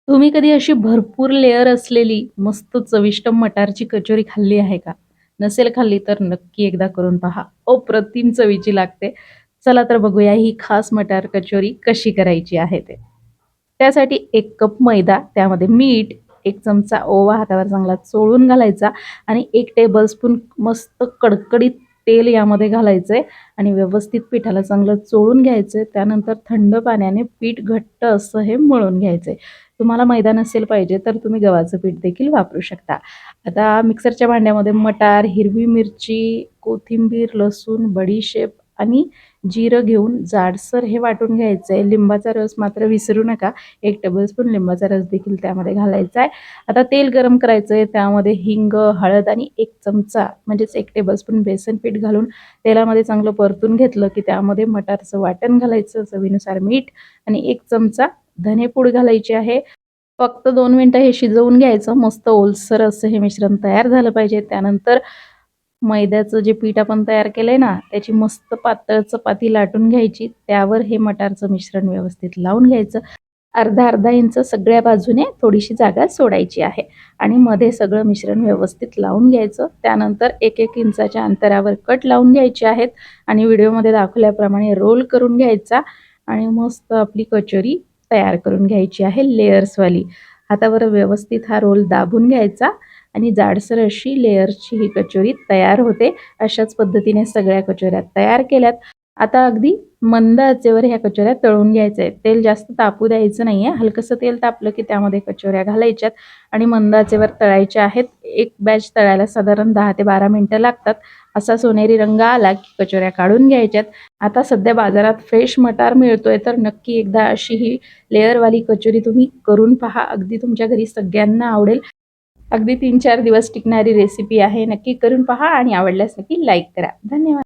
तुम्ही कधी अशी भरपूर लेयर असलेली मस्त चविष्ट मटारची कचोरी खाल्ली आहे का? नसेल खाल्ली तर नक्की एकदा करून पहा. अप्रतिम चवीची लागते. चला तर बघूया ही खास मटार कचोरी कशी करायची आहे ते. त्यासाठी 1 कप मैदा, त्यामध्ये मीठ, 1 चमचा ओवा हातावर चांगला चोळून घालायचा आणि 1 टेबलस्पून मस्त कडकडीत तेल यामध्ये घालायचंय आणि व्यवस्थित पिठाला चांगलं चोळून घ्यायचंय. त्यानंतर थंड पाण्याने पीठ घट्ट असं हे मळून घ्यायचंय. तुम्हाला मैदा नसेल पाहिजे तर तुम्ही गव्हाचं पीठ देखील वापरू शकता. आता मिक्सरच्या भांड्यामध्ये मटार, हिरवी मिरची, कोथिंबीर, लसूण, बडीशेप आणि जिरं घेऊन जाडसर हे वाटून घ्यायचं आहे. लिंबाचा रस मात्र विसरू नका. 1 टेबलस्पून लिंबाचा रस देखील त्यामध्ये घालायचा आहे. आता तेल गरम करायचं आहे. त्यामध्ये हिंग, हळद आणि 1 चमचा म्हणजेच 1 टेबलस्पून बेसन पीठ घालून तेलामध्ये चांगलं परतून घेतलं, की त्यामध्ये मटारचं वाटण घालायचं, चवीनुसार मीठ आणि 1 चमचा धनेपूड घालायची आहे. फक्त 2 मिनिटं हे शिजवून घ्यायचं. मस्त ओलसर असं हे मिश्रण तयार झालं पाहिजे. त्यानंतर मैद्याचं जे पीठ आपण तयार केलंय ना, त्याची मस्त पातळ चपाती लाटून घ्यायची. त्यावर हे मटारचं मिश्रण व्यवस्थित लावून घ्यायचं. अर्धा-अर्धा इंच सगळ्या बाजूने थोडीशी जागा सोडायची आहे आणि मध्ये सगळं मिश्रण व्यवस्थित लावून घ्यायचं. त्यानंतर 1-1 इंचाच्या अंतरावर कट लावून घ्यायचे आहेत आणि व्हिडिओमध्ये दाखवल्याप्रमाणे रोल करून घ्यायचा आणि मस्त आपली कचोरी तयार करून घ्यायची आहे लेयर्सवाली. हातावर व्यवस्थित हा रोल दाबून घ्यायचा आणि जाडसर अशी लेयर्सची ही कचोरी तयार होते. अशाच पद्धतीने सगळ्या कचोऱ्या तयार केल्यात. आता अगदी मंद आचेवर ह्या कचोऱ्या तळून घ्यायच्या आहेत. तेल जास्त तापू द्यायचं नाहीये. हलकसं तेल तापलं की त्यामध्ये कचोऱ्या घालायच्यात आणि मंद आचेवर तळायच्या आहेत. एक बॅच तळायला साधारण 10 ते 12 मिनिटं लागतात. असा सोनेरी रंग आला की कचोऱ्या काढून घ्यायच्यात. आता सध्या बाजारात फ्रेश मटार मिळतोय, तर नक्की एकदा अशी ही लेयरवाली कचोरी तुम्ही करून पहा. अगदी तुमच्या घरी सगळ्यांना आवडेल. अगदी 3-4 दिवस टिकणारी रेसिपी आहे. नक्की करून पहा आणि आवडल्यास नक्की लाईक करा. धन्यवाद.